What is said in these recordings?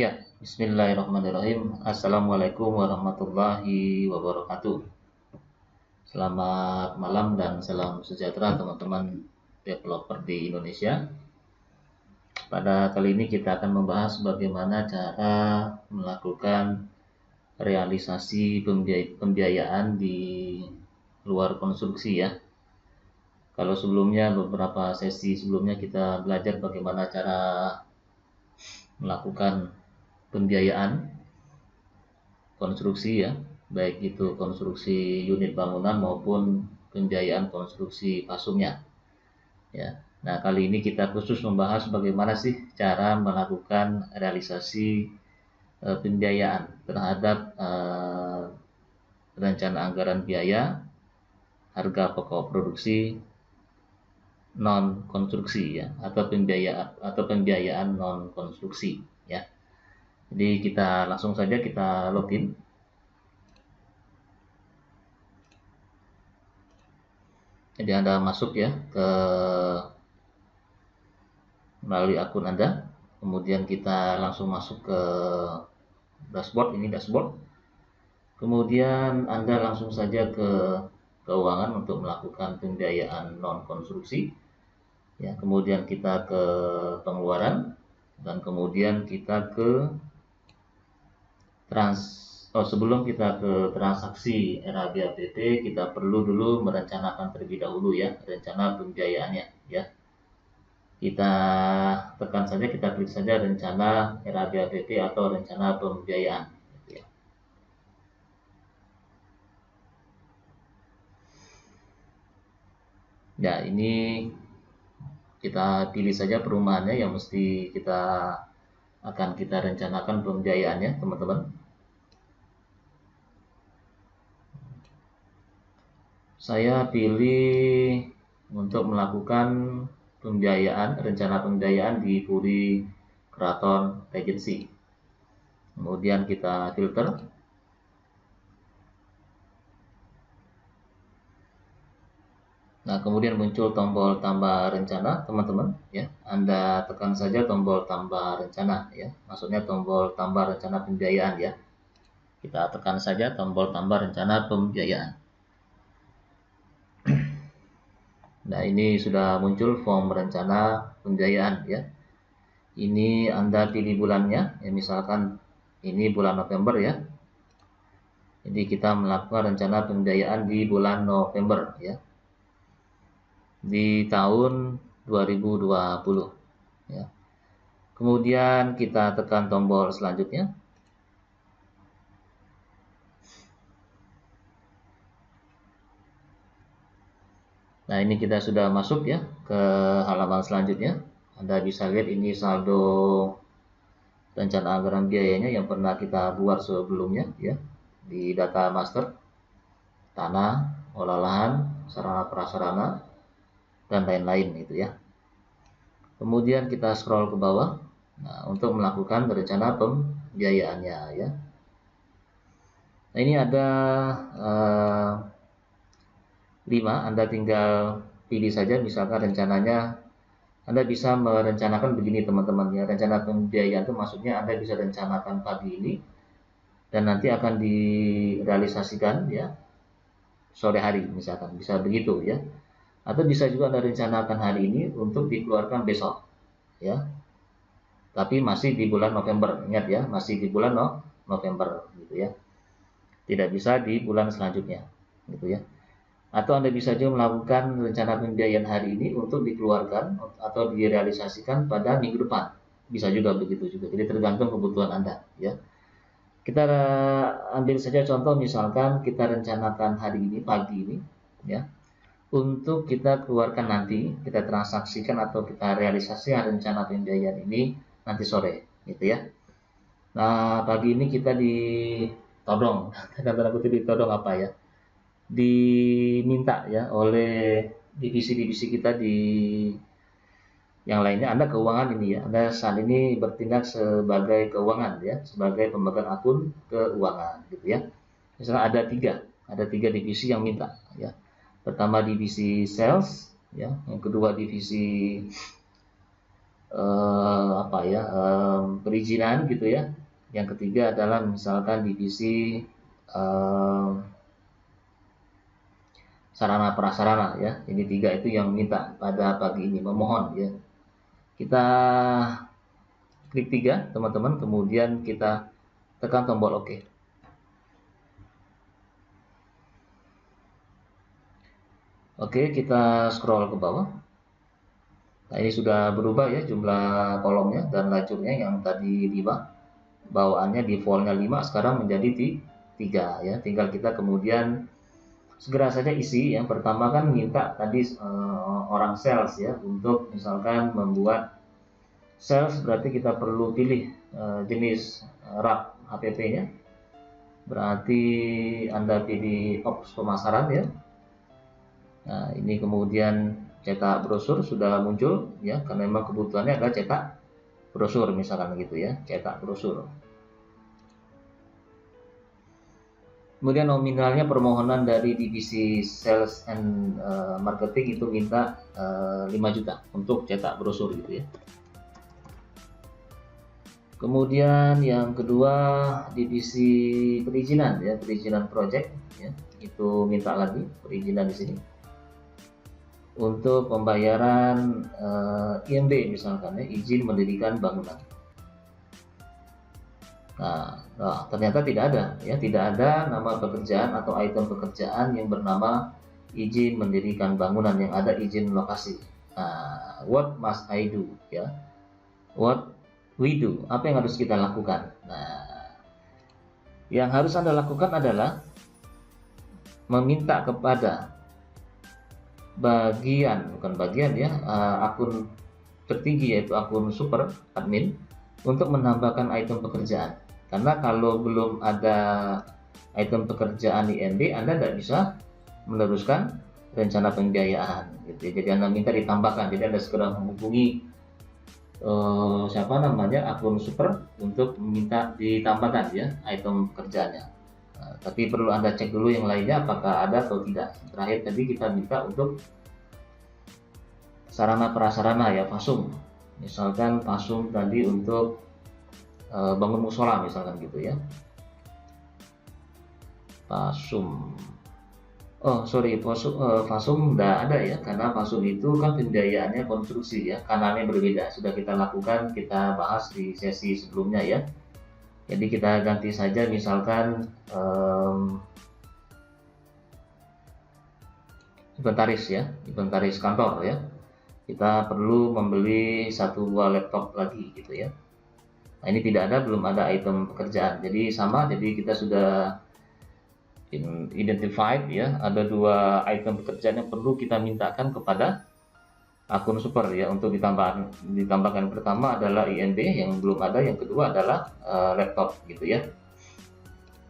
Ya, bismillahirrahmanirrahim. Assalamualaikum warahmatullahi wabarakatuh. Selamat malam dan salam sejahtera teman-teman developer di Indonesia. Pada kali ini kita akan membahas bagaimana cara melakukan realisasi pembiayaan di luar konstruksi ya. Kalau sebelumnya, beberapa sesi sebelumnya kita belajar bagaimana cara melakukan pembiayaan konstruksi ya, baik itu konstruksi unit bangunan maupun pembiayaan konstruksi pasumnya ya. Nah, kali ini kita khusus membahas bagaimana sih cara melakukan realisasi pembiayaan terhadap rencana anggaran biaya, harga pokok produksi non konstruksi ya, atau pembiayaan non konstruksi ya. Jadi kita langsung saja kita login. Jadi Anda masuk ya ke melalui akun Anda, kemudian kita langsung masuk ke dashboard. Ini dashboard. Kemudian Anda langsung saja ke keuangan untuk melakukan pembiayaan non konstruksi ya. Kemudian kita ke pengeluaran dan kemudian kita ke sebelum kita ke transaksi RABAPT, kita perlu dulu merencanakan terlebih dahulu ya rencana pembiayaannya ya. Kita tekan saja, kita klik saja rencana RABAPT atau rencana pembiayaan gitu ya. Ya, ini kita pilih saja perumahannya yang mesti akan kita rencanakan pembiayaannya, teman-teman. Saya pilih untuk melakukan rencana pembiayaan di Puri Keraton Regency. Kemudian kita filter. Nah, kemudian muncul tombol tambah rencana, teman-teman ya. Anda tekan saja tombol tambah rencana ya. Maksudnya tombol tambah rencana pembiayaan ya. Kita tekan saja tombol tambah rencana pembiayaan. Nah, ini sudah muncul form rencana pembiayaan ya. Ini Anda pilih bulannya ya, misalkan ini bulan November ya. Jadi kita melakukan rencana pembiayaan di bulan November ya, di tahun 2020 ya. Kemudian kita tekan tombol selanjutnya. Nah, ini kita sudah masuk ya ke halaman selanjutnya. Anda bisa lihat ini saldo rencana anggaran biayanya yang pernah kita buat sebelumnya ya, di data master, tanah, olah lahan, sarana prasarana, dan lain-lain itu ya. Kemudian kita scroll ke bawah, nah, untuk melakukan rencana pembiayaannya ya. Nah, ini ada 5, Anda tinggal pilih saja. Misalkan rencananya Anda bisa merencanakan begini teman-teman ya. Rencana pembiayaan itu maksudnya Anda bisa rencanakan pagi ini dan nanti akan direalisasikan ya sore hari, misalkan bisa begitu ya. Atau bisa juga Anda rencanakan hari ini untuk dikeluarkan besok ya, tapi masih di bulan November. Ingat ya, masih di bulan November gitu ya, tidak bisa di bulan selanjutnya gitu ya. Atau Anda bisa juga melakukan rencana pembiayaan hari ini untuk dikeluarkan atau direalisasikan pada minggu depan, bisa juga begitu juga. Jadi tergantung kebutuhan Anda ya. Kita ambil saja contoh, misalkan kita rencanakan hari ini pagi ini ya, untuk kita keluarkan nanti, kita transaksikan atau kita realisasikan rencana pembiayaan ini nanti sore gitu ya. Nah, pagi ini kita ditodong, tanda kutip ditodong apa ya, diminta ya oleh divisi-divisi kita di yang lainnya. Anda keuangan ini ya, Anda saat ini bertindak sebagai keuangan ya, sebagai pemegang akun keuangan gitu ya. Misalnya ada tiga divisi yang minta ya. Pertama divisi sales ya, yang kedua divisi apa ya, perizinan gitu ya. Yang ketiga adalah misalkan divisi sarana prasarana ya. Ini tiga itu yang minta pada pagi ini, memohon ya. Kita klik tiga teman-teman, kemudian kita tekan tombol OK. Oke, kita scroll ke bawah. Nah, ini sudah berubah ya jumlah kolomnya dan lajurnya. Yang tadi 5 bawaannya defaultnya 5 sekarang menjadi 3 ya. Tinggal kita kemudian segera saja isi. Yang pertama kan minta tadi orang sales ya, untuk misalkan membuat sales berarti kita perlu pilih jenis RAP HPP-nya. Berarti Anda pilih ops pemasaran ya. Nah, ini kemudian cetak brosur sudah muncul ya, karena memang kebutuhannya adalah cetak brosur misalkan gitu ya, cetak brosur. Kemudian nominalnya permohonan dari divisi sales and marketing itu minta 5 juta untuk cetak brosur gitu ya. Kemudian yang kedua divisi perizinan ya, perizinan project ya, itu minta lagi perizinan di sini untuk pembayaran IMB misalkan ya, izin mendirikan bangunan. Nah, ternyata tidak ada ya, tidak ada nama pekerjaan atau item pekerjaan yang bernama izin mendirikan bangunan, yang ada izin lokasi. Nah, what must I do ya? What we do? Apa yang harus kita lakukan? Nah, yang harus Anda lakukan adalah meminta kepada bukan bagian ya, akun tertinggi yaitu akun super admin untuk menambahkan item pekerjaan. Karena kalau belum ada item pekerjaan IMB, Anda tidak bisa meneruskan rencana pembiayaan gitu. Jadi Anda minta ditambahkan, jadi Anda segera menghubungi akun super untuk minta ditambahkan ya item pekerjaannya. Nah, tapi perlu Anda cek dulu yang lainnya apakah ada atau tidak. Terakhir tadi kita minta untuk sarana prasarana ya, fasum. Misalkan fasum tadi untuk bangun musola misalkan gitu ya. Fasum. Fasum tidak ada ya, karena fasum itu kan pembiayaannya konstruksi ya, kanalnya berbeda. Sudah kita lakukan, kita bahas di sesi sebelumnya ya. Jadi kita ganti saja misalkan inventaris ya, inventaris kantor ya. Kita perlu membeli 1-2 laptop lagi gitu ya. Nah, ini tidak ada, belum ada item pekerjaan. Jadi sama, jadi kita sudah identified ya, ada 2 item pekerjaan yang perlu kita mintakan kepada akun super ya untuk ditambahkan. Pertama adalah INB yang belum ada, yang kedua adalah laptop gitu ya.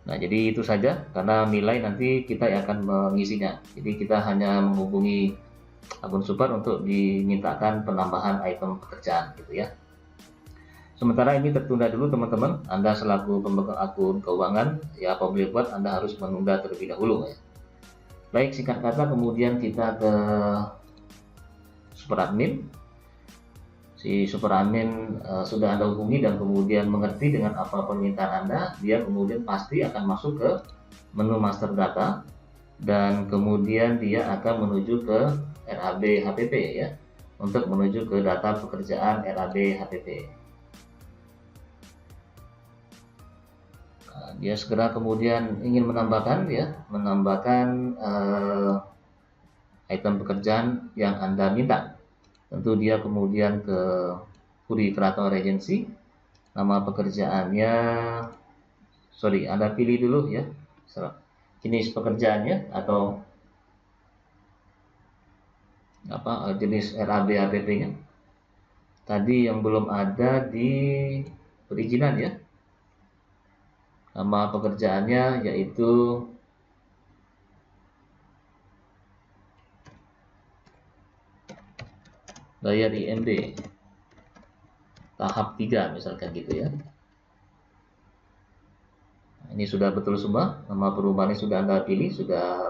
Nah, jadi itu saja, karena nilai nanti kita yang akan mengisinya. Jadi kita hanya menghubungi akun super untuk dimintakan penambahan item pekerjaan gitu ya. Sementara ini tertunda dulu teman-teman. Anda selaku pemegang akun keuangan ya, apa boleh buat, Anda harus menunda terlebih dahulu ya. Baik, singkat kata kemudian kita ke super admin. Si super admin sudah Anda hubungi dan kemudian mengerti dengan apa permintaan Anda, dia kemudian pasti akan masuk ke menu master data dan kemudian dia akan menuju ke RAB HPP ya, untuk menuju ke data pekerjaan RAB HPP. Dia segera kemudian ingin menambahkan item pekerjaan yang Anda minta. Tentu dia kemudian ke Puri Keraton Regency, nama pekerjaannya, Anda pilih dulu ya jenis pekerjaannya atau jenis RAB HPP-nya. Tadi yang belum ada di perizinan ya. Nama pekerjaannya yaitu bayar IMB tahap 3 misalkan gitu ya. Ini sudah betul semua, nama perumahannya sudah Anda pilih, sudah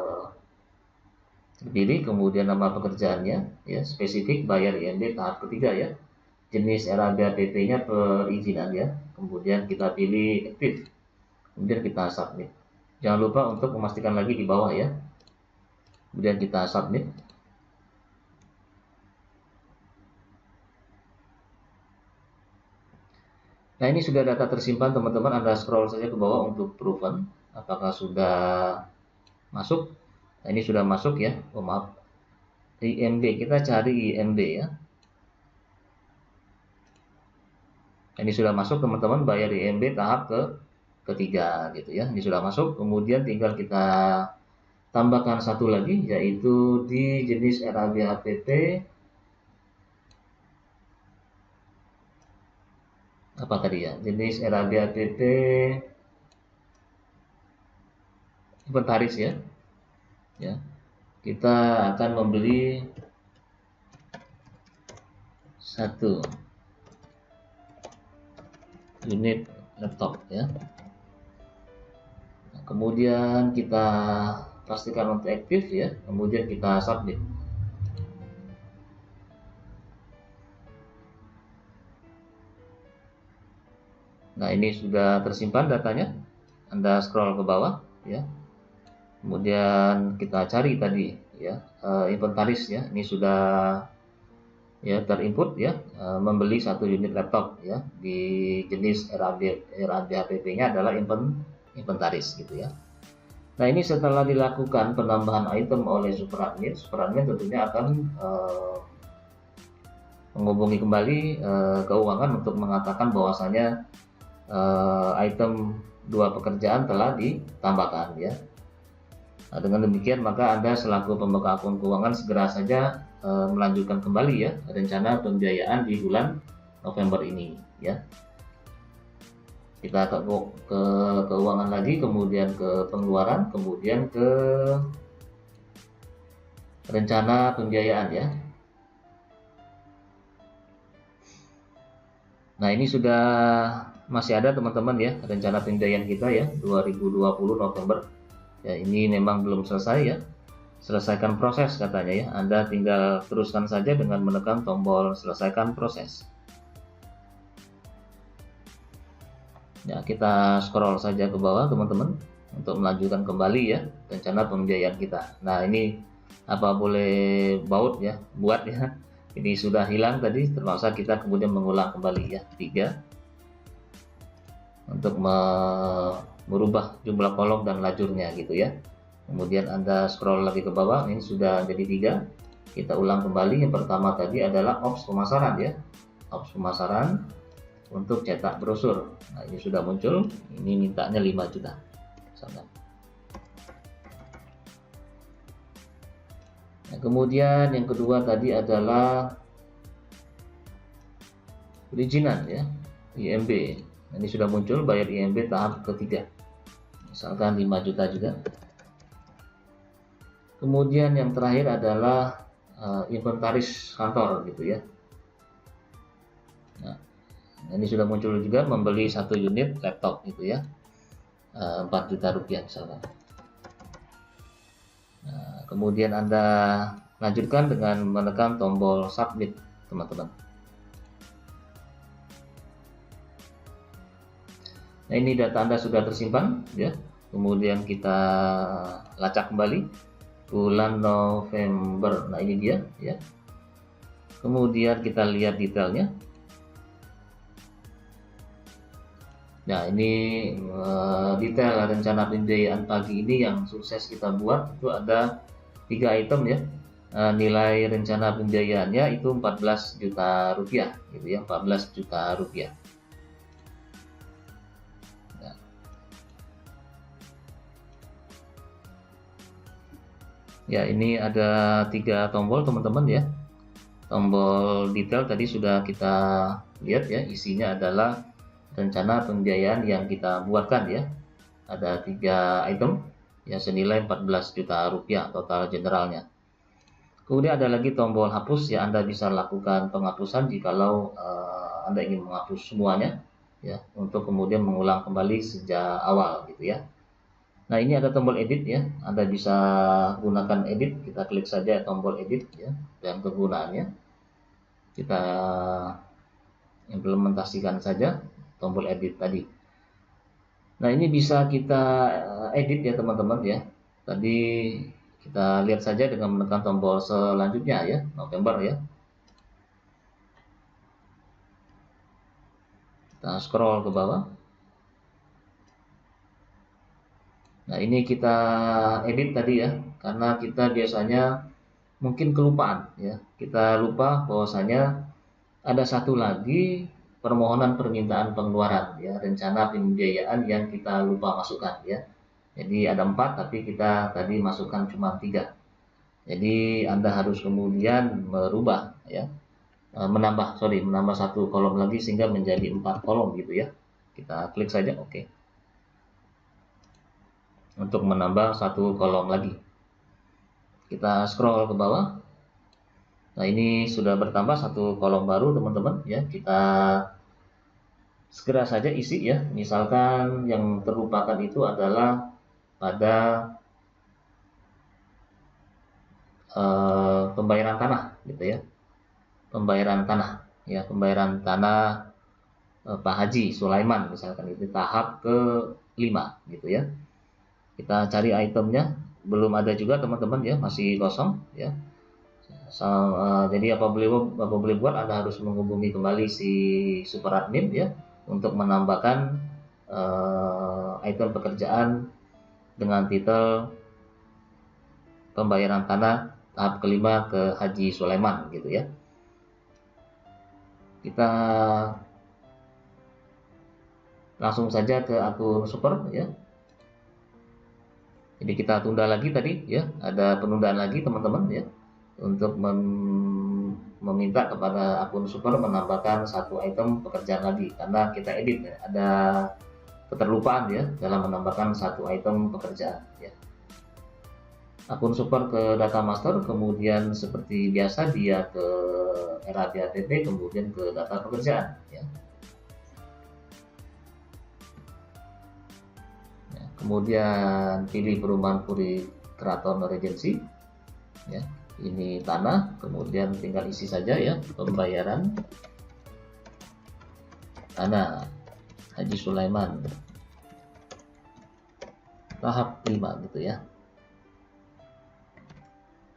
terpilih, kemudian nama pekerjaannya ya, spesifik bayar IMB tahap ketiga ya. jenis RABAPP-nya perizinan ya. Kemudian kita pilih aktif. Kemudian kita submit. Jangan lupa untuk memastikan lagi di bawah ya. Kemudian kita submit. Nah, ini sudah data tersimpan teman-teman. Anda scroll saja ke bawah untuk proven. Apakah sudah masuk? Nah, ini sudah masuk ya. Oh, maaf. IMB, kita cari IMB ya. Ini sudah masuk teman-teman, bayar IMB tahap ketiga gitu ya. Ini sudah masuk. Kemudian tinggal kita tambahkan satu lagi, yaitu di jenis RABAPP apa tadi ya, jenis RABAPP inventaris ya. Kita akan membeli satu unit laptop ya. Nah, kemudian kita pastikan untuk aktif ya, kemudian kita submit. Nah, ini sudah tersimpan datanya. Anda scroll ke bawah ya. Kemudian kita cari tadi ya, inventaris ya. Ini sudah ya terinput ya, membeli satu unit laptop ya, di jenis RABAPP-nya adalah inventaris gitu ya. Nah, ini setelah dilakukan penambahan item oleh superadmin tentunya akan menghubungi kembali keuangan untuk mengatakan bahwasanya item 2 pekerjaan telah ditambahkan ya. Nah, dengan demikian maka Anda selaku pemegang akun keuangan segera saja melanjutkan kembali ya rencana pembiayaan di bulan November ini ya. Kita ke keuangan lagi, kemudian ke pengeluaran, kemudian ke rencana pembiayaan ya. Nah, ini sudah masih ada teman-teman ya rencana pembiayaan kita ya 2020 November. Ya, ini memang belum selesai ya. Selesaikan proses katanya ya. Anda tinggal teruskan saja dengan menekan tombol selesaikan proses. Ya, kita scroll saja ke bawah teman-teman untuk melanjutkan kembali ya rencana pembiayaan kita. Nah, ini apa boleh buat ya. Ini sudah hilang tadi, terpaksa kita kemudian mengulang kembali ya 3 untuk merubah jumlah kolom dan lajurnya gitu ya. Kemudian Anda scroll lagi ke bawah, ini sudah jadi 3. Kita ulang kembali. Yang pertama tadi adalah ops pemasaran ya. Ops pemasaran untuk cetak brosur. Nah, ini sudah muncul. Ini mintanya 5 juta. Nah, kemudian yang kedua tadi adalah perizinan ya, IMB. Nah, ini sudah muncul, bayar IMB tahap ketiga. Misalkan 5 juta juga. Kemudian yang terakhir adalah inventaris kantor gitu ya. Nah, ini sudah muncul juga, membeli satu unit laptop gitu ya, 4 juta rupiah misalkan. Nah, kemudian Anda lanjutkan dengan menekan tombol submit teman-teman. Nah, ini data Anda sudah tersimpan ya. Kemudian kita lacak kembali bulan November. Nah, ini dia ya. Kemudian kita lihat detailnya. Nah, ini detail rencana pembiayaan pagi ini yang sukses kita buat itu ada 3 item ya. Nilai rencana pembiayaannya itu 14 juta rupiah gitu ya, 14 juta rupiah. Ya, ini ada 3 tombol teman-teman ya. Tombol detail tadi sudah kita lihat ya, isinya adalah rencana pembiayaan yang kita buatkan ya. Ada 3 item ya senilai 14 juta rupiah total generalnya. Kemudian ada lagi tombol hapus ya, Anda bisa lakukan penghapusan jikalau Anda ingin menghapus semuanya ya, untuk kemudian mengulang kembali sejak awal gitu ya. Nah, ini ada tombol edit ya, Anda bisa gunakan edit. Kita klik saja tombol edit ya, dan kegunaannya kita implementasikan saja tombol edit tadi. Nah, ini bisa kita edit ya teman-teman ya. Tadi kita lihat saja dengan menekan tombol selanjutnya ya, November ya. Kita scroll ke bawah. Nah, ini kita edit tadi ya, karena kita biasanya mungkin kelupaan ya. Kita lupa bahwasanya ada satu lagi permohonan permintaan pengeluaran ya, rencana pembiayaan yang kita lupa masukkan ya. Jadi ada 4 tapi kita tadi masukkan cuma 3. Jadi Anda harus kemudian merubah ya, menambah satu kolom lagi sehingga menjadi 4 kolom gitu ya. Kita klik saja oke. Untuk menambah satu kolom lagi. Kita scroll ke bawah. Nah, ini sudah bertambah satu kolom baru teman-teman ya. Kita segera saja isi ya. Misalkan yang terlupakan itu adalah pada pembayaran tanah gitu ya. Pembayaran tanah ya, pembayaran tanah Pak Haji Sulaiman misalkan, itu tahap ke-5 gitu ya. Kita cari itemnya, belum ada juga teman-teman ya, masih kosong ya. Jadi apa boleh buat, Anda harus menghubungi kembali si super admin ya untuk menambahkan item pekerjaan dengan titel pembayaran tanah tahap ke-5 ke Haji Sulaiman gitu ya. Kita langsung saja ke akun super ya. Jadi kita tunda lagi tadi ya, ada penundaan lagi teman-teman ya, untuk meminta kepada akun super menambahkan satu item pekerjaan lagi, karena kita edit ya, ada keterlupaan ya dalam menambahkan satu item pekerjaan ya. Akun super ke data master, kemudian seperti biasa dia ke RAPATP, kemudian ke data pekerjaan ya. Kemudian pilih perumahan Puri Keraton Regency ya, ini tanah, kemudian tinggal isi saja ya, pembayaran tanah Haji Sulaiman tahap 5 gitu ya.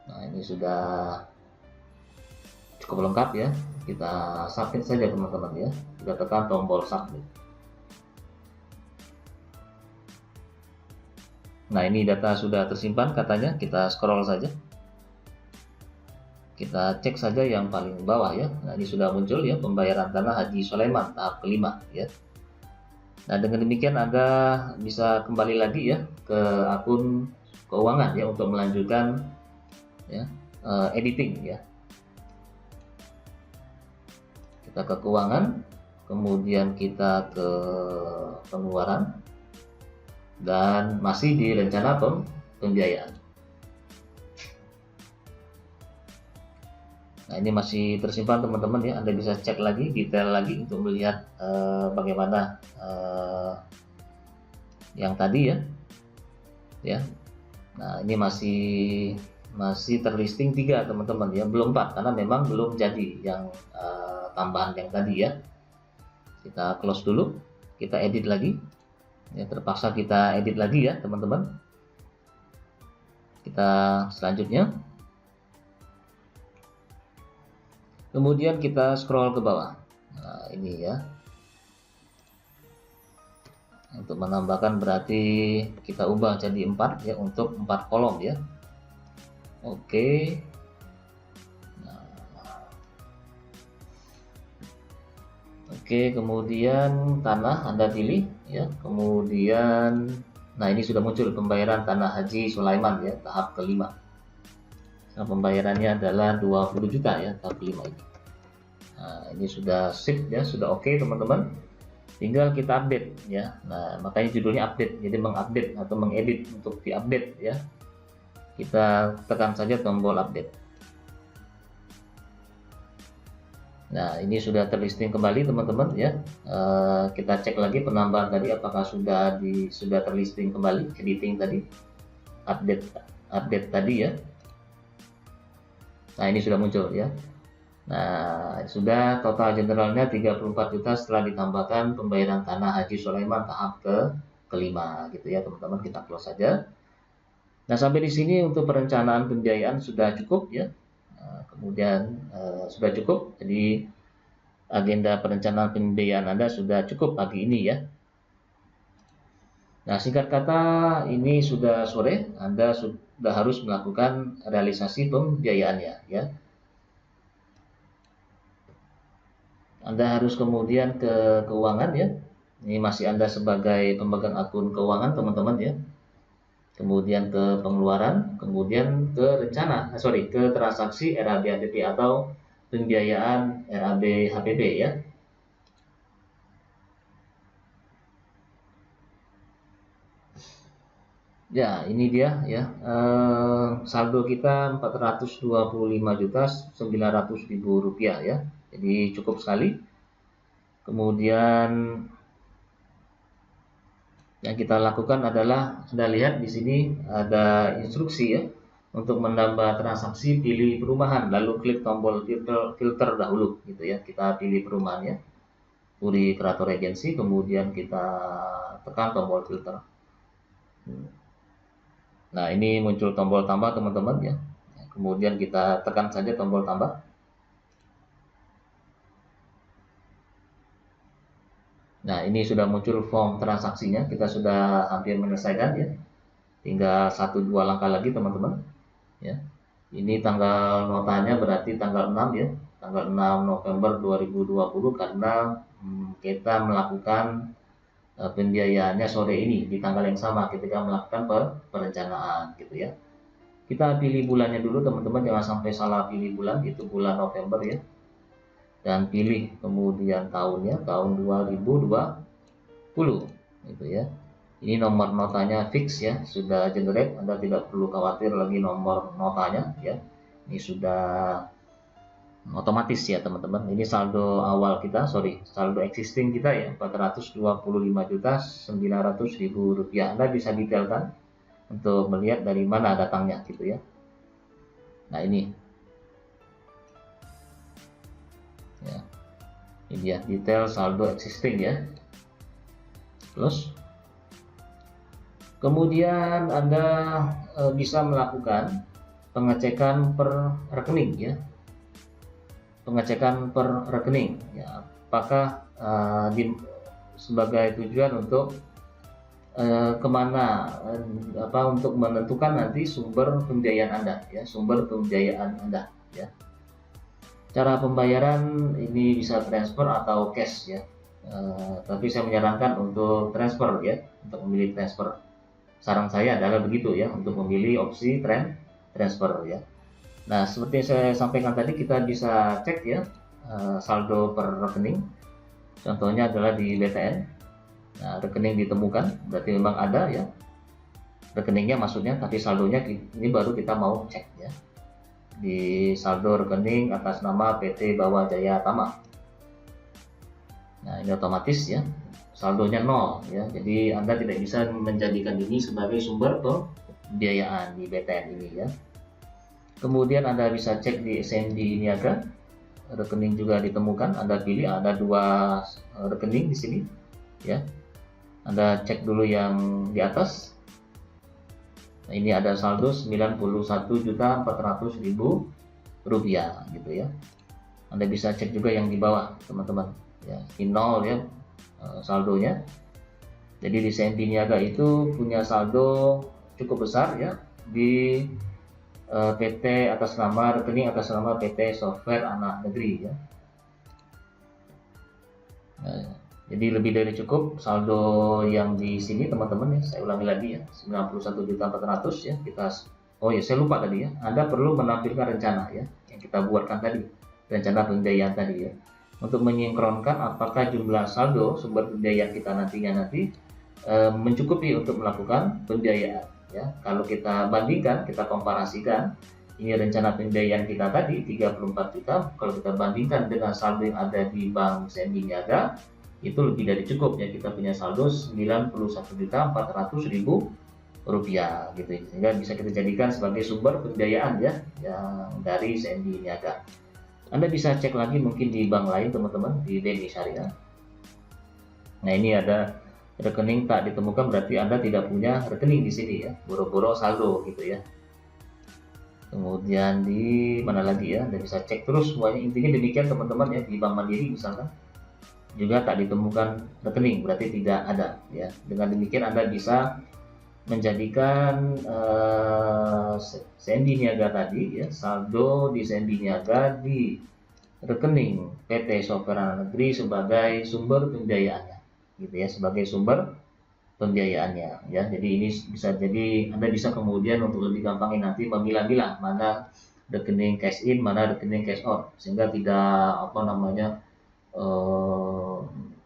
Nah, ini sudah cukup lengkap ya, kita submit saja teman-teman ya, kita tekan tombol submit. Nah, ini data sudah tersimpan katanya, kita scroll saja. Kita cek saja yang paling bawah ya. Nah, ini sudah muncul ya, pembayaran tanah Haji Sulaiman tahap ke-5 ya. Nah, dengan demikian Anda bisa kembali lagi ya ke akun keuangan ya untuk melanjutkan ya editing ya. Kita ke keuangan, kemudian kita ke pengeluaran, dan masih di rencana pembiayaan. Nah, ini masih tersimpan teman-teman ya, Anda bisa cek lagi, detail lagi untuk melihat bagaimana yang tadi ya. Nah, ini masih terlisting 3 teman-teman ya, belum 4 karena memang belum jadi yang tambahan yang tadi ya. Kita close dulu, kita edit lagi ya, terpaksa kita edit lagi ya teman-teman. Kita selanjutnya, kemudian kita scroll ke bawah. Nah, ini ya, untuk menambahkan berarti kita ubah jadi 4 ya, untuk 4 kolom ya. Oke. Oke, kemudian tanah Anda pilih ya, kemudian nah ini sudah muncul pembayaran tanah Haji Sulaiman ya tahap ke-5. Nah, pembayarannya adalah 20 juta ya tahap ke-5 ini. Nah, ini sudah sip ya, sudah oke teman-teman. Tinggal kita update ya. Nah, makanya judulnya update, jadi mengupdate atau mengedit untuk diupdate ya. Kita tekan saja tombol update. Nah, ini sudah terlisting kembali teman-teman ya. Kita cek lagi penambahan tadi apakah sudah terlisting kembali, editing tadi, update tadi ya. Nah, ini sudah muncul ya. Nah, sudah total generalnya 34 juta setelah ditambahkan pembayaran tanah Haji Sulaiman tahap kelima gitu ya teman-teman, kita close saja. Nah, sampai di sini untuk perencanaan pembiayaan sudah cukup ya. Kemudian sudah cukup, jadi agenda perencanaan pembiayaan Anda sudah cukup pagi ini ya. Nah, singkat kata ini sudah sore, Anda sudah harus melakukan realisasi pembiayaannya ya. Anda harus kemudian ke keuangan ya. Ini masih Anda sebagai pemegang akun keuangan teman-teman ya. Kemudian ke pengeluaran, kemudian ke ke transaksi RAB HPP atau pembiayaan RAB HPP ya. Ya, ini dia ya. Saldo kita 425.900.000 rupiah ya. Jadi cukup sekali. Kemudian yang kita lakukan adalah Anda lihat di sini ada instruksi ya untuk menambah transaksi, pilih perumahan lalu klik tombol filter dahulu gitu ya. Kita pilih perumahannya, Puri Kreator Agency, kemudian kita tekan tombol filter. Nah, ini muncul tombol tambah teman-teman ya. Kemudian kita tekan saja tombol tambah. Nah, ini sudah muncul form transaksinya, kita sudah hampir menyelesaikan ya. Tinggal 1-2 langkah lagi teman-teman. Ya. Ini tanggal notanya berarti tanggal 6 ya. Tanggal 6 November 2020 karena kita melakukan pembiayaannya sore ini di tanggal yang sama ketika melakukan perencanaan gitu ya. Kita pilih bulannya dulu teman-teman, jangan sampai salah pilih bulan, itu bulan November ya. Dan pilih kemudian tahunnya, tahun 2020 gitu ya. Ini nomor notanya fix ya, sudah generate, Anda tidak perlu khawatir lagi nomor notanya ya. Ini sudah otomatis ya teman-teman. Ini saldo awal kita, saldo existing kita ya, 425.900.000 rupiah. Anda bisa detailkan untuk melihat dari mana datangnya gitu ya. Nah, ini ya, ini dia detail saldo existing ya. Terus kemudian Anda bisa melakukan pengecekan per rekening ya, pengecekan per rekening ya, apakah sebagai tujuan untuk kemana untuk menentukan nanti sumber pembiayaan Anda ya, sumber pembiayaan Anda ya. Cara pembayaran ini bisa transfer atau cash ya, tapi saya menyarankan untuk transfer ya, untuk memilih transfer. Saran saya adalah begitu ya, untuk memilih opsi transfer ya. Nah, seperti yang saya sampaikan tadi, kita bisa cek ya saldo per rekening. Contohnya adalah di BTN. Nah, rekening ditemukan, berarti memang ada ya rekeningnya maksudnya, tapi saldonya ini baru kita mau cek ya. Di saldo rekening atas nama PT Bawah Jaya Tama. Nah, ini otomatis ya, saldonya 0 ya. Jadi Anda tidak bisa menjadikan ini sebagai sumber pembiayaan di BTN ini ya. Kemudian Anda bisa cek di SNB Niaga, rekening juga ditemukan. Anda pilih, ada 2 rekening di sini ya. Anda cek dulu yang di atas. Nah, ini ada saldo 91.400.000 rupiah gitu ya. Anda bisa cek juga yang di bawah teman-teman ya, di 0 ya saldonya. Jadi di SNB Niaga itu punya saldo cukup besar ya di PT atas nama rekening atas nama PT Software Anak Negeri ya. Nah, jadi lebih dari cukup saldo yang di sini teman-teman ya. Saya ulangi lagi ya, 91.400.000 ya. Saya lupa tadi ya. Anda perlu menampilkan rencana ya yang kita buatkan tadi, rencana pembiayaan tadi ya. Untuk menyinkronkan apakah jumlah saldo sumber pembiayaan kita nantinya mencukupi untuk melakukan pembiayaan ya. Kalau kita bandingkan, kita komparasikan, ini rencana pembiayaan kita tadi 34 juta, kalau kita bandingkan dengan saldo yang ada di Bank SNB Niaga, itu lebih dari cukup ya. Kita punya saldo 91.400.000 rupiah gitu ya. Sehingga bisa kita jadikan sebagai sumber pembiayaan ya yang dari SNB Niaga. Anda bisa cek lagi mungkin di bank lain teman-teman, di BNI Syariah. Nah ini ada rekening tak ditemukan, berarti Anda tidak punya rekening di sini ya, boro-boro saldo gitu ya. Kemudian di mana lagi ya, Anda bisa cek terus semuanya, intinya demikian teman-teman ya. Di Bank Mandiri misalkan juga tak ditemukan rekening, berarti tidak ada ya. Dengan demikian Anda bisa menjadikan sendi niaga tadi ya, saldo di sendi niaga di rekening PT Software Anak Negeri sebagai sumber pembiayaannya gitu ya, sebagai sumber pembiayaannya ya. Jadi ini bisa jadi Anda bisa kemudian untuk lebih gampangnya nanti memilah-milah mana rekening cash in, mana rekening cash out, sehingga tidak apa namanya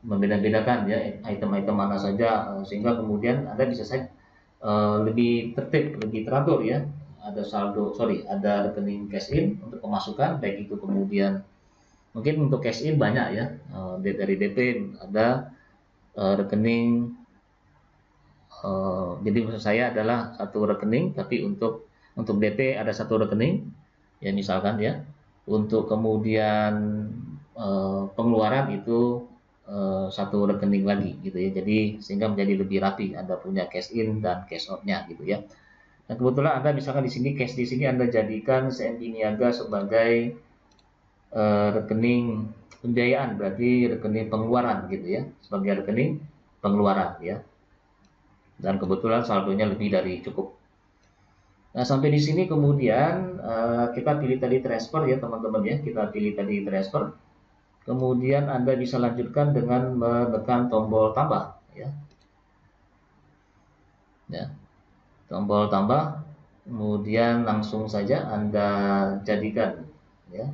membeda-bedakan ya item-item mana saja, sehingga kemudian Anda bisa lebih tertib, lebih teratur ya. Ada ada rekening cash in untuk pemasukan, baik itu kemudian mungkin untuk cash in banyak ya, dari DP ada rekening. Jadi maksud saya adalah satu rekening, tapi untuk DP ada satu rekening ya misalkan ya. Untuk kemudian pengeluaran itu satu rekening lagi gitu ya. Jadi sehingga menjadi lebih rapi. Anda punya cash in dan cash out-nya gitu ya. Nah kebetulan Anda misalkan di sini cash di sini Anda jadikan CMB Niaga sebagai rekening pembiayaan, berarti rekening pengeluaran gitu ya, sebagai rekening pengeluaran ya. Dan kebetulan saldonya lebih dari cukup. Nah sampai di sini kemudian kita pilih tadi transfer ya teman-teman ya, kita pilih tadi transfer. Kemudian Anda bisa lanjutkan dengan menekan tombol tambah ya. Ya, tombol tambah, kemudian langsung saja Anda jadikan ya.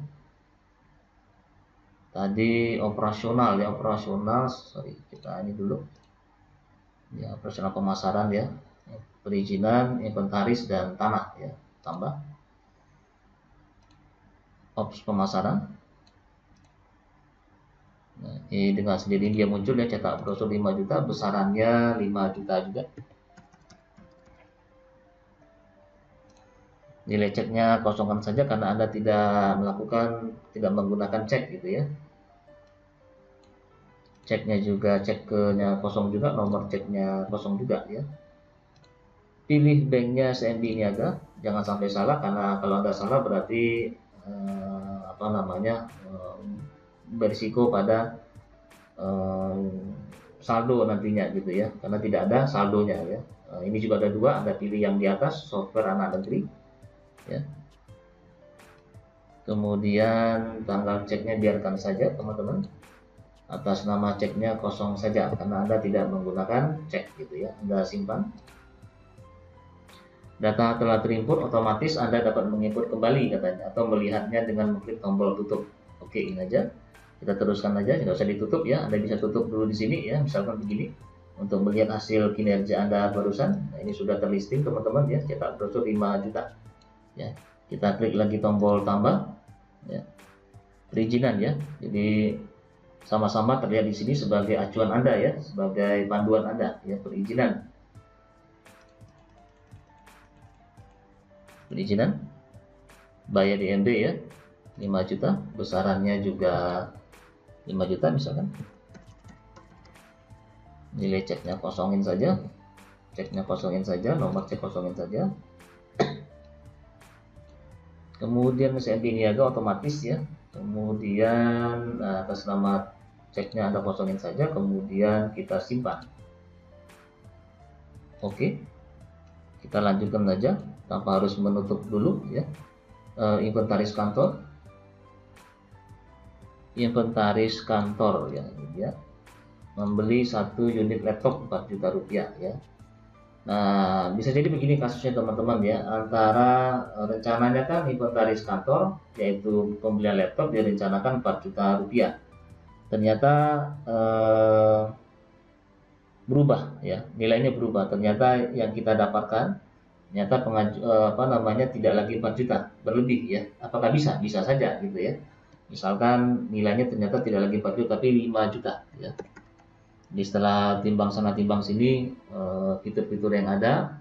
Tadi operasional ya, kita ini dulu. Ya, operasional pemasaran ya, perizinan, inventaris dan tanah ya, tambah ops pemasaran. Nah, ini dengan sendiri dia muncul ya, cetak brosur 5 juta, besarannya 5 juta juga. Nilai ceknya kosongkan saja karena Anda tidak menggunakan cek gitu ya. Ceknya juga, ceknya kosong juga, nomor ceknya kosong juga ya. Pilih banknya CMB Niaga, jangan sampai salah, karena kalau Anda salah berarti berisiko pada saldo nantinya gitu ya, karena tidak ada saldonya ya. Ini juga ada dua, Anda pilih yang di atas, Software Anak Negeri ya. Kemudian tanggal ceknya biarkan saja teman-teman, atas nama ceknya kosong saja karena Anda tidak menggunakan cek gitu ya. Anda simpan. Data telah terinput, otomatis Anda dapat menginput kembali katanya, atau melihatnya dengan mengklik tombol tutup. Oke, ini aja. Kita teruskan aja, tidak usah ditutup ya. Anda bisa tutup dulu di sini ya, misalkan begini. Untuk melihat hasil kinerja Anda barusan. Nah, ini sudah terlisting teman-teman ya, cetak brosur 5 juta. Ya, kita klik lagi tombol tambah ya. Perizinan ya. Jadi sama-sama terlihat di sini sebagai acuan Anda ya, sebagai panduan Anda ya, perizinan. Perizinan bayar DMB ya, 5 juta, besarannya juga 5 juta misalkan. Nilai ceknya kosongin saja, nomor cek kosongin saja. Kemudian CMB Niaga otomatis ya. Kemudian atas nama ceknya Anda kosongin saja, kemudian kita simpan. Oke, kita lanjutkan saja tanpa harus menutup dulu ya. Inventaris kantor ya, ini dia. Membeli 1 unit laptop 4 juta rupiah ya. Nah, bisa jadi begini kasusnya teman-teman ya, antara rencananya kan inventaris kantor yaitu pembelian laptop direncanakan 4 juta rupiah. Ternyata berubah ya, nilainya berubah. Ternyata yang kita dapatkan ternyata tidak lagi 4 juta, berlebih ya. Apakah bisa? Bisa saja gitu ya. Misalkan nilainya ternyata tidak lagi 4 juta tapi 5 juta ya. Jadi setelah timbang sana timbang sini, fitur-fitur yang ada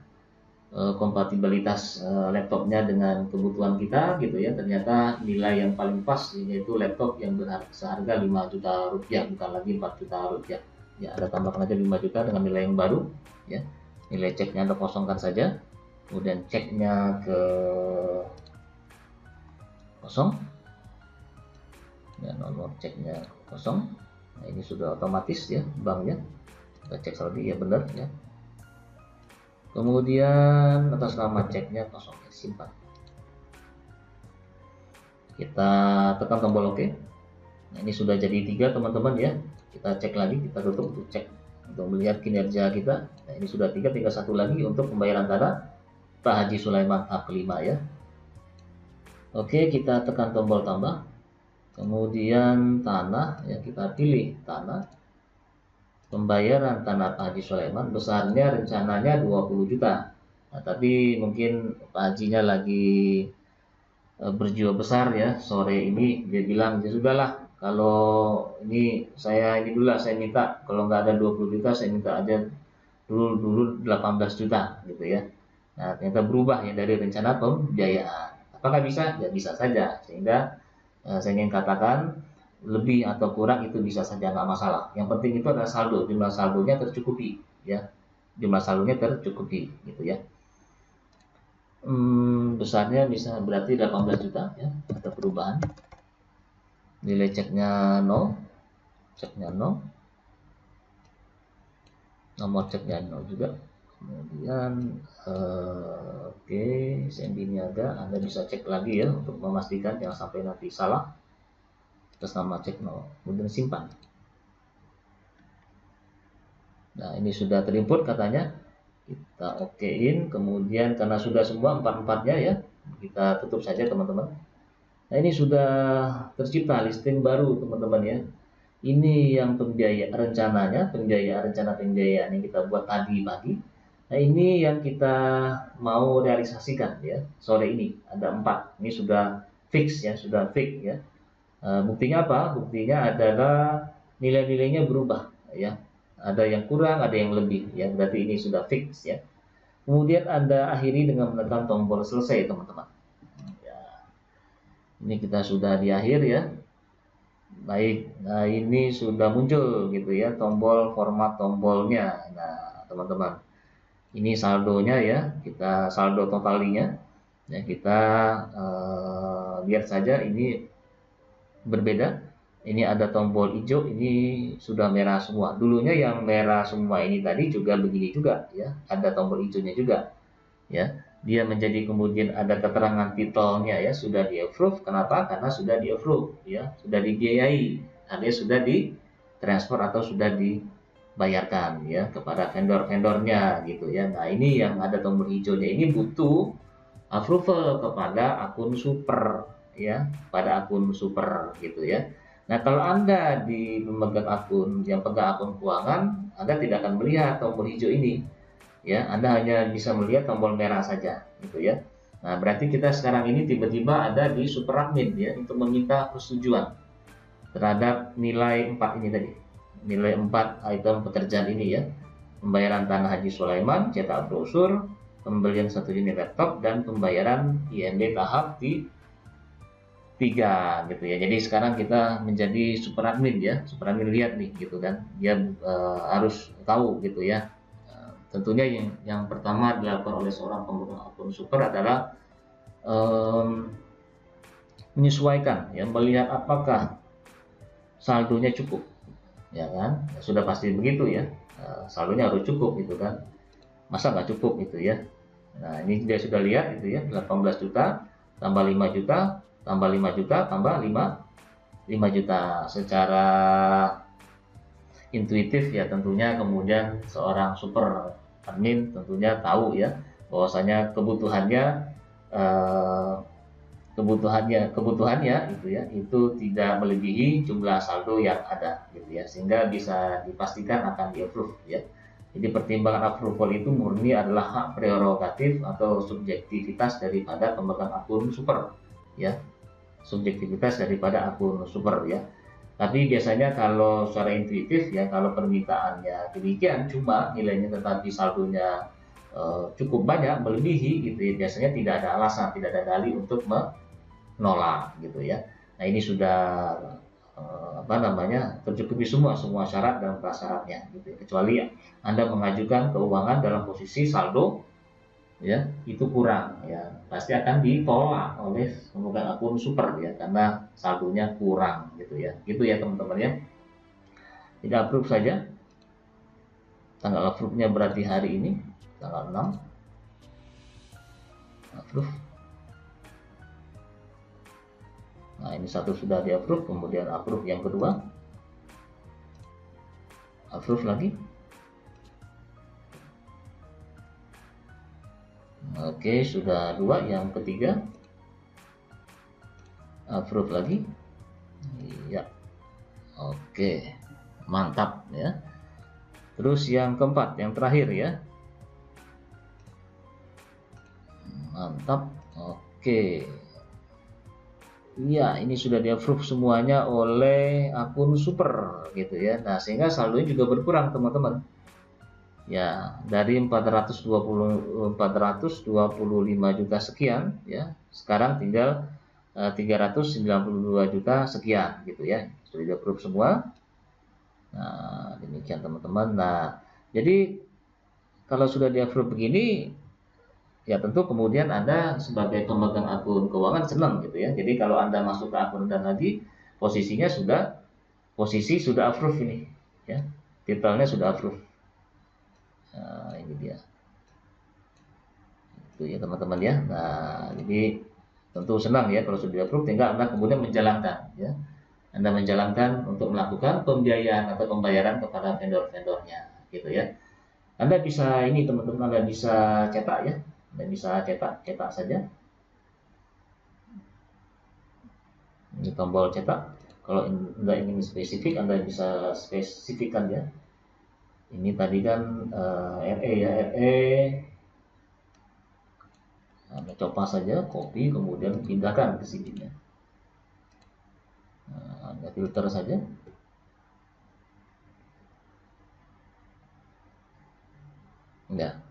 kompatibilitas laptopnya dengan kebutuhan kita gitu ya. Ternyata nilai yang paling pas yaitu laptop yang seharga 5 juta rupiah, bukan lagi 4 juta rupiah ya. Ada tambahkan aja 5 juta dengan nilai yang baru ya. Nilai ceknya Anda kosongkan saja, kemudian ceknya ke kosong ya, nomor ceknya kosong. Nah, ini sudah otomatis ya banknya. Kita cek lagi ya, benar ya. Kemudian atas nama ceknya kosong ya, simpan. Kita tekan tombol OK. Nah, ini sudah jadi 3 teman-teman ya. Kita cek lagi, kita tutup untuk cek untuk melihat kinerja kita. Nah, ini sudah 3, tinggal 1 lagi untuk pembayaran tanah Pak Haji Sulaiman tahap kelima ya. Oke, kita tekan tombol tambah. Kemudian tanah ya, kita pilih tanah. Pembayaran tanah Pak Haji Sulaiman besarnya rencananya 20 juta. Nah, tapi mungkin Pak Hajinya lagi berjiwa besar ya. Sore ini dia bilang, ya sudahlah, kalau ini saya ini dulu lah, saya minta kalau nggak ada 20 juta saya minta aja dulu 18 juta gitu ya. Nah, ternyata berubah ya dari rencana pembiayaan. Apakah bisa? Ya bisa saja. Sehingga saya ingin katakan lebih atau kurang itu bisa saja, nggak masalah. Yang penting itu adalah saldo, jumlah saldonya tercukupi ya, jumlah saldonya tercukupi gitu ya. Besarnya bisa berarti 18 juta ya, ada perubahan. Nilai ceknya 0, ceknya 0, nomor ceknya 0 juga. Kemudian oke, sendi niaga Anda bisa cek lagi ya untuk memastikan jangan sampai nanti salah. Atas nama cek 0, kemudian simpan. Nah, ini sudah terinput katanya. Kita okein, kemudian karena sudah semua 4-4-nya ya, kita tutup saja teman-teman. Nah, ini sudah tercipta listing baru teman-teman ya. Ini yang rencana pembiayaan yang kita buat tadi pagi. Nah, ini yang kita mau realisasikan ya sore ini. Ada 4. Ini sudah fix ya, sudah fix ya. Buktinya apa? Buktinya adalah nilai-nilainya berubah ya. Ada yang kurang, ada yang lebih ya. Berarti ini sudah fix ya. Kemudian Anda akhiri dengan menekan tombol selesai teman-teman. Ya. Ini kita sudah di akhir ya. Baik, nah ini sudah muncul gitu ya tombol format tombolnya. Nah, teman-teman. Ini saldonya ya. Kita saldo totalinya. Ya, kita lihat saja ini berbeda. Ini ada tombol hijau, ini sudah merah semua. Dulunya yang merah semua ini tadi juga begini juga ya, ada tombol hijaunya juga ya. Dia menjadi kemudian ada keterangan titelnya ya, sudah di approve. Kenapa? Karena sudah di approve ya, sudah dibiayai, artinya sudah di transfer atau sudah dibayarkan ya kepada vendor-vendornya gitu ya. Nah, ini yang ada tombol hijaunya ini butuh approval kepada akun super ya, pada akun super gitu ya. Nah, kalau Anda di pemegang akun yang pegang akun keuangan, Anda tidak akan melihat tombol hijau ini ya, Anda hanya bisa melihat tombol merah saja gitu ya. Nah, berarti kita sekarang ini tiba-tiba ada di super admin ya untuk meminta persetujuan terhadap nilai 4 ini tadi, nilai 4 item pekerjaan ini ya. Pembayaran tanah Haji Sulaiman, cetak brosur, pembelian 1 unit laptop, dan pembayaran IND tahap di 3 gitu ya. Jadi sekarang kita menjadi super admin ya. Super admin lihat nih gitu kan. Dia harus tahu gitu ya. Tentunya yang pertama dilakukan oleh seorang pemegang akun super adalah menyesuaikan ya, melihat apakah saldonya cukup. Ya kan? Ya, sudah pasti begitu ya. Saldonya harus cukup gitu kan. Masa nggak cukup gitu ya. Nah, ini dia sudah lihat gitu ya, 18 juta tambah 5 juta tambah 5 juta tambah 5 juta secara intuitif ya. Tentunya kemudian seorang super admin tentunya tahu ya bahwasanya kebutuhannya itu ya, itu tidak melebihi jumlah saldo yang ada gitu ya, sehingga bisa dipastikan akan di-approve ya. Jadi pertimbangan approval itu murni adalah hak prerogatif atau subjektivitas daripada pemegang akun super ya, subjektivitas daripada akun super ya. Tapi biasanya kalau secara intuitif ya, kalau permintaannya demikian cuma nilainya tetapi saldonya cukup banyak, melebihi gitu ya, biasanya tidak ada alasan, tidak ada dalih untuk menolak gitu ya. Nah ini sudah tercukupi semua syarat dan prasyaratnya gitu ya. Kecuali Anda mengajukan keuangan dalam posisi saldo ya itu kurang ya, pasti akan ditolak oleh pemegang akun super ya, karena saldonya kurang gitu ya teman-teman ya. Tidak approve saja, tanggal approve-nya berarti hari ini tanggal 6 approve. Nah ini satu sudah di approve, kemudian approve yang kedua, approve lagi. Oke, sudah dua, yang ketiga approve lagi. Iya, oke, mantap ya. Terus yang keempat, yang terakhir ya, mantap. Oke, iya, ini sudah di approve semuanya oleh akun super gitu ya. Nah sehingga saldonya juga berkurang teman-teman ya, dari 425 juta sekian ya, sekarang tinggal 392 juta sekian gitu ya, sudah di approve semua. Nah demikian teman-teman. Nah jadi kalau sudah di approve begini ya, tentu kemudian Anda sebagai pemegang akun keuangan senang gitu ya. Jadi kalau Anda masuk ke akun dan lagi posisi sudah approve ini ya, titelnya sudah approve. Nah ini dia itu ya teman-teman ya. Nah jadi tentu senang ya kalau sudah approve, tinggal Anda kemudian menjalankan ya. Anda menjalankan untuk melakukan pembiayaan atau pembayaran kepada vendor-vendornya gitu ya. Anda bisa ini teman-teman, Anda bisa cetak ya, Anda bisa cetak saja. Ini tombol cetak. Kalau Anda ingin spesifik, Anda bisa spesifikkan ya. Ini tadi kan RE ya, RE. Anda copot saja, copy, kemudian pindahkan ke sini ya. Nah, Anda filter saja. Enggak.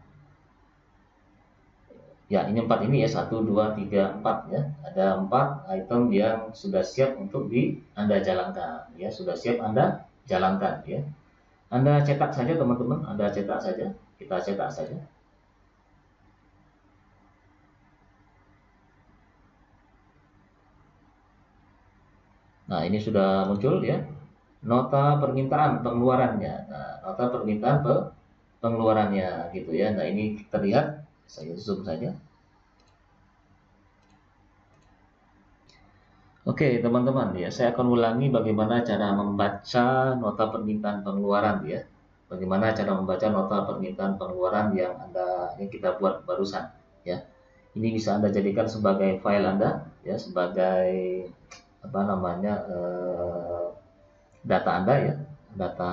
Ya, ini 4 ini ya, 1, 2, 3, 4 ya. Ada 4 item yang sudah siap untuk Anda jalankan ya, sudah siap Anda jalankan ya. Anda cetak saja teman-teman, Anda cetak saja, kita cetak saja. Nah, ini sudah muncul ya, nota permintaan pengeluarannya. Nah, nota permintaan pengeluarannya gitu ya. Nah, ini terlihat, saya zoom saja. Oke teman-teman ya, saya akan ulangi bagaimana cara membaca nota permintaan pengeluaran ya. Bagaimana cara membaca nota permintaan pengeluaran yang kita buat barusan ya. Ini bisa Anda jadikan sebagai file Anda ya, sebagai data Anda ya, data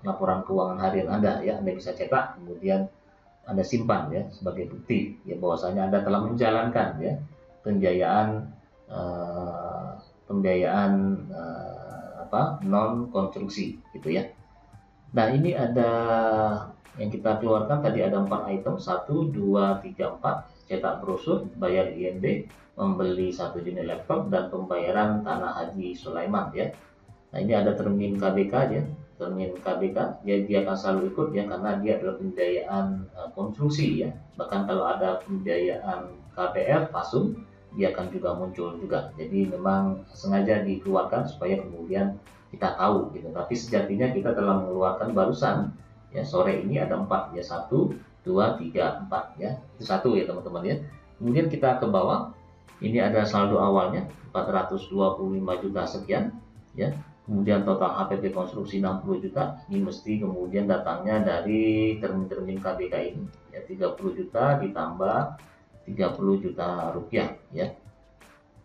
laporan keuangan harian Anda ya. Anda bisa cetak kemudian Anda simpan ya sebagai bukti ya bahwasanya Anda telah menjalankan ya pembiayaan non konstruksi gitu ya. Nah ini ada yang kita keluarkan tadi, ada 4 item, 1, 2, 3, 4, cetak brosur, bayar INB, membeli 1 unit laptop, dan pembayaran tanah Haji Sulaiman ya. Nah ini ada termin KBK ya, termin KBK dia akan selalu ikut ya, karena dia adalah pembiayaan konstruksi ya. Bahkan kalau ada pembiayaan KPR Pasum, dia akan juga muncul juga. Jadi memang sengaja dikeluarkan supaya kemudian kita tahu gitu. Tapi sejatinya kita telah mengeluarkan barusan ya, sore ini ada 4 ya, 1, 2, 3, 4 ya. Itu 1 ya teman-teman ya. Kemudian kita ke bawah, ini ada saldo awalnya 425 juta sekian ya. Kemudian total HPP konstruksi 60 juta. Ini mesti kemudian datangnya dari termin-termin KBK ini ya, 30 juta ditambah 30 juta rupiah ya.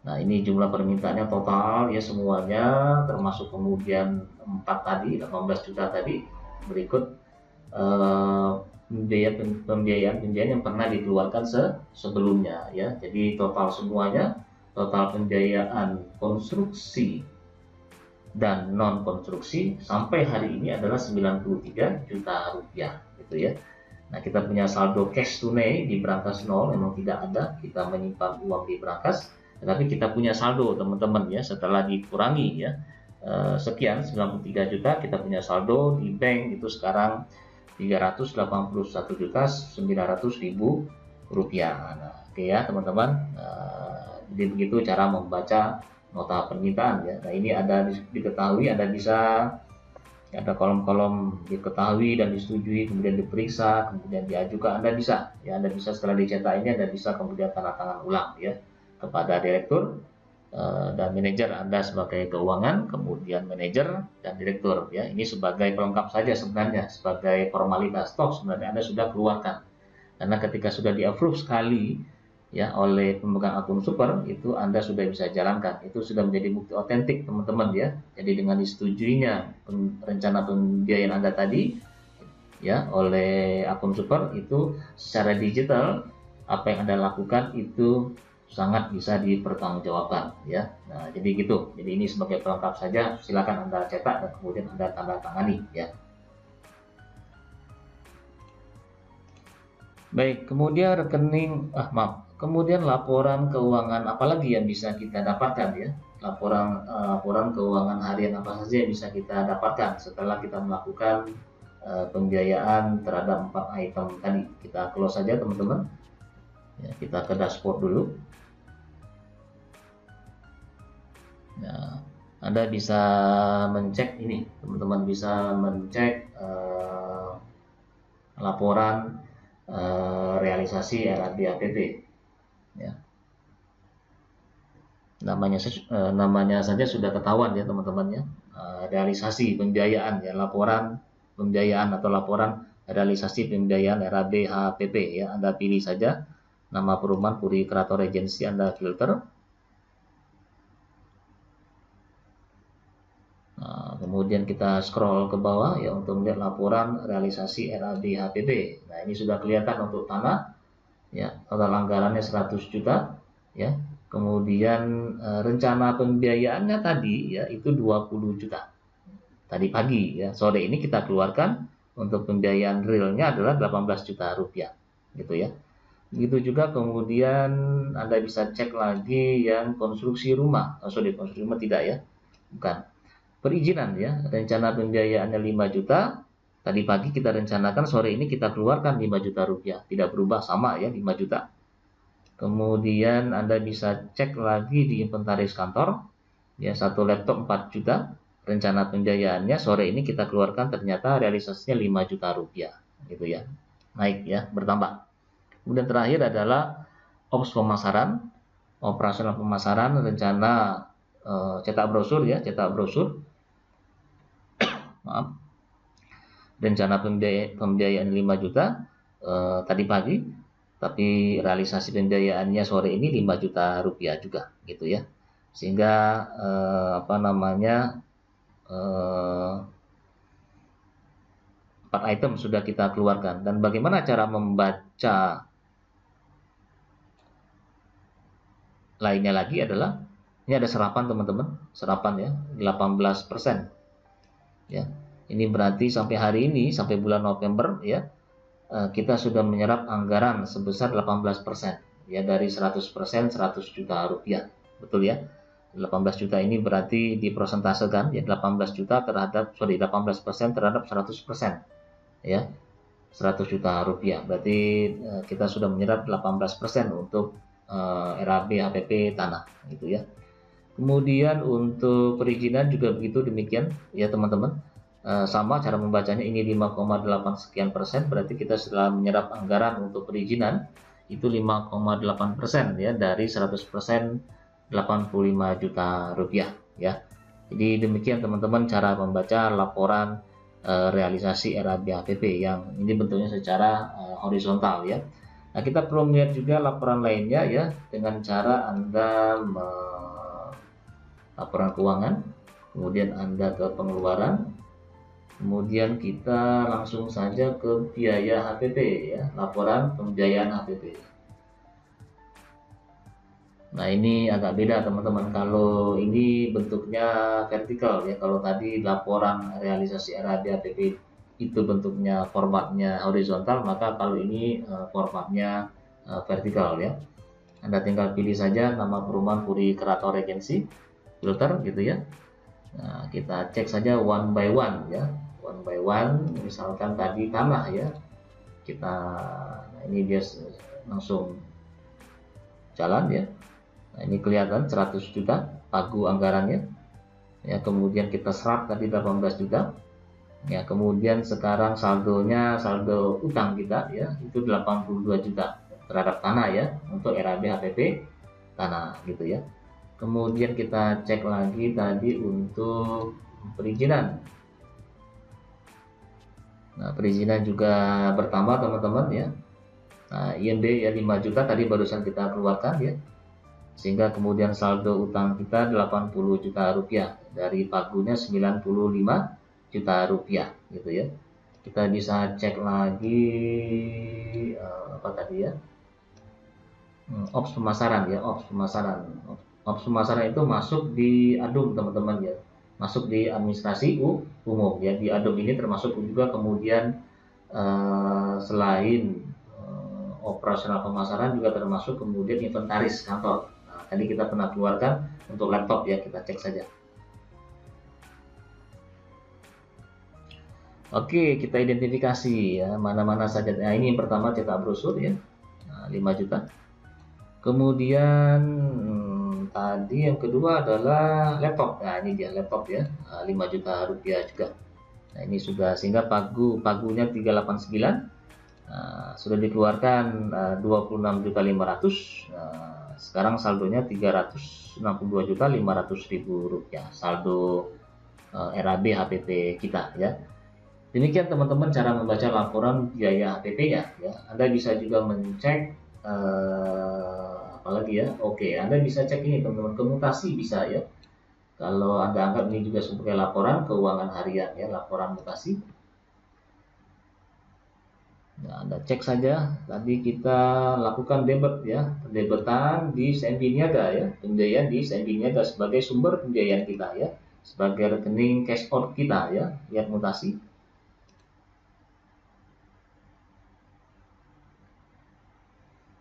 Nah ini jumlah permintaannya total ya semuanya, termasuk kemudian 4 tadi, 18 juta tadi, berikut pembiayaan yang pernah dikeluarkan sebelumnya ya. Jadi total semuanya, total pembiayaan konstruksi dan non konstruksi sampai hari ini adalah 93 juta rupiah gitu ya. Nah, kita punya saldo cash tunai di brankas 0 memang tidak ada, kita menyimpan uang di brankas, tetapi kita punya saldo teman-teman ya, setelah dikurangi ya sekian 93 juta, kita punya saldo di bank itu sekarang 381.900.000 rupiah. Nah, oke ya teman-teman, jadi begitu cara membaca nota permintaan ya. Nah, ini ada diketahui, Anda bisa ada kolom-kolom diketahui dan disetujui, kemudian diperiksa, kemudian diajukan. Anda bisa ya, Anda bisa setelah dicetak ini Anda bisa kemudian tanda tangan ulang ya kepada direktur dan manajer Anda sebagai keuangan, kemudian manajer dan direktur ya. Ini sebagai pelengkap saja sebenarnya, sebagai formalitas, toh sebenarnya Anda sudah keluarkan, karena ketika sudah di approve sekali ya oleh pemegang akun super, itu Anda sudah bisa jalankan, itu sudah menjadi bukti otentik teman-teman ya. Jadi dengan disetujuinya rencana pembiayaan Anda tadi ya oleh akun super, itu secara digital apa yang Anda lakukan itu sangat bisa dipertanggungjawabkan ya. Nah, jadi gitu. Jadi ini sebagai pelengkap saja, silakan Anda cetak dan kemudian Anda tanda tangani ya. Baik, kemudian kemudian laporan keuangan apalagi yang bisa kita dapatkan ya? Laporan keuangan harian apa saja yang bisa kita dapatkan setelah kita melakukan pembiayaan terhadap 4 item tadi. Kita close saja teman-teman. Ya, kita ke dashboard dulu. Nah, Anda bisa mencek ini, teman-teman bisa mencek laporan realisasi RAB APP ya. Namanya saja sudah ketahuan ya teman-teman ya, realisasi pembiayaan ya, laporan pembiayaan atau laporan realisasi pembiayaan RAB HPP ya. Anda pilih saja nama perumahan Puri Kraton Regency, Anda filter. Nah, kemudian kita scroll ke bawah ya untuk melihat laporan realisasi RAB HPP. Nah, ini sudah kelihatan untuk tanah ya, total anggarannya 100 juta ya. Kemudian rencana pembiayaannya tadi ya itu 20 juta. Tadi pagi ya, sore ini kita keluarkan untuk pembiayaan realnya adalah 18 juta rupiah gitu ya. Begitu juga kemudian Anda bisa cek lagi yang konstruksi rumah. Konstruksi rumah tidak ya. Bukan. Perizinan ya, rencana pembiayaannya 5 juta, tadi pagi kita rencanakan, sore ini kita keluarkan 5 juta rupiah, tidak berubah sama ya 5 juta. Kemudian Anda bisa cek lagi di inventaris kantor, ya satu laptop 4 juta, rencana pembiayaannya sore ini kita keluarkan ternyata realisasinya 5 juta rupiah, gitu ya, naik ya, bertambah. Kemudian terakhir adalah ops pemasaran, operasional pemasaran, rencana cetak brosur ya, cetak brosur. Maaf, rencana pembiayaan 5 juta tadi pagi, tapi realisasi pembiayaannya sore ini 5 juta rupiah juga gitu ya. Sehingga 4 item sudah kita keluarkan. Dan bagaimana cara membaca lainnya lagi adalah ini ada serapan teman-teman, serapan ya 18%. Ya, ini berarti sampai hari ini, sampai bulan November ya, kita sudah menyerap anggaran sebesar 18% ya, dari 100% 100 juta rupiah, betul ya. 18 juta ini berarti dipresentasekan ya, 18 juta terhadap 18% terhadap 100% ya, 100 juta rupiah. Berarti kita sudah menyerap 18% untuk RAB HPP tanah gitu ya. Kemudian untuk perizinan juga begitu demikian ya teman-teman, sama cara membacanya, ini 5,8 sekian persen, berarti kita setelah menyerap anggaran untuk perizinan itu 5,8% ya dari 100% 85 juta rupiah ya. Jadi demikian teman-teman cara membaca laporan realisasi RAB HPP yang ini bentuknya secara horizontal ya. Nah, kita perlu melihat juga laporan lainnya ya, dengan cara Anda laporan keuangan, kemudian Anda ke pengeluaran, kemudian kita langsung saja ke biaya HPP ya, laporan pembiayaan HPP. Nah, ini agak beda teman-teman, kalau ini bentuknya vertikal ya, kalau tadi laporan realisasi RAB HPP itu bentuknya formatnya horizontal, maka kalau ini formatnya vertikal ya. Anda tinggal pilih saja nama perumahan Puri Keraton Regency, filter gitu ya. Nah, kita cek saja one by one ya, one by one. Misalkan tadi tanah ya, kita nah ini dia langsung jalan ya. Nah, ini kelihatan 100 juta pagu anggarannya ya. Kemudian kita serap tadi 18 juta ya. Kemudian sekarang saldo utang kita ya, itu 82 juta terhadap tanah ya, untuk RAB HPP tanah gitu ya. Kemudian kita cek lagi tadi untuk perizinan. Nah, perizinan juga bertambah teman-teman ya. Nah, IMB ya 5 juta tadi barusan kita keluarkan ya. Sehingga kemudian saldo utang kita 80 juta rupiah, dari pagunya 95 juta rupiah gitu ya. Kita bisa cek lagi apa tadi ya, ops pemasaran ya, ops pemasaran itu masuk di ADUM teman-teman ya, masuk di administrasi umum ya. Di ADUM ini termasuk juga kemudian selain operasional pemasaran juga termasuk kemudian inventaris kantor. Nah, tadi kita pernah keluarkan untuk laptop ya, kita cek saja. Oke, kita identifikasi ya mana-mana saja. Nah, ini yang pertama cetak brosur ya, 5 juta. Kemudian tadi yang kedua adalah laptop. Nah, ini dia laptop ya, 5 juta rupiah juga. Nah, ini sudah, sehingga pagunya 389. Sudah dikeluarkan 26.500. Sekarang saldonya 362.500.000 rupiah saldo RAB HPP kita ya. Demikian teman-teman cara membaca laporan biaya HPP ya. Anda bisa juga mencek apalagi ya. Oke, Anda bisa cek ini teman-teman, komutasi bisa ya. Kalau Anda anggap ini juga sebagai laporan keuangan harian ya, laporan mutasi. Nah, Anda cek saja, tadi kita lakukan debit ya, debetan di CNB Niaga ya, pembiayaan di CNB Niaga sebagai sumber pembiayaan kita ya, sebagai rekening cash out kita ya, lihat mutasi.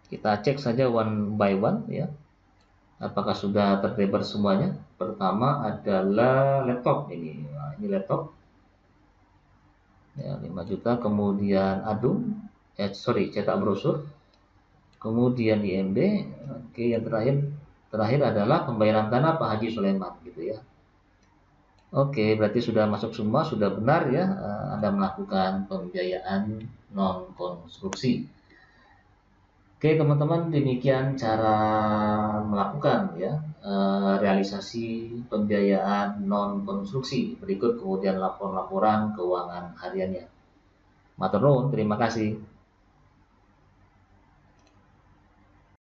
Kita cek saja one by one ya, apakah sudah terdebit semuanya. Pertama adalah laptop ini, nah, ini laptop ya 5 juta, kemudian ADUM cetak brosur, kemudian IMB. Oke, yang terakhir adalah pembayaran tanah Pak Haji Sulaiman gitu ya. Oke, berarti sudah masuk semua, sudah benar ya, Anda melakukan pembiayaan non konstruksi. Oke teman-teman, demikian cara melakukan ya realisasi pembiayaan non konstruksi. Berikut kemudian laporan keuangan hariannya. Matur nuwun, terima kasih.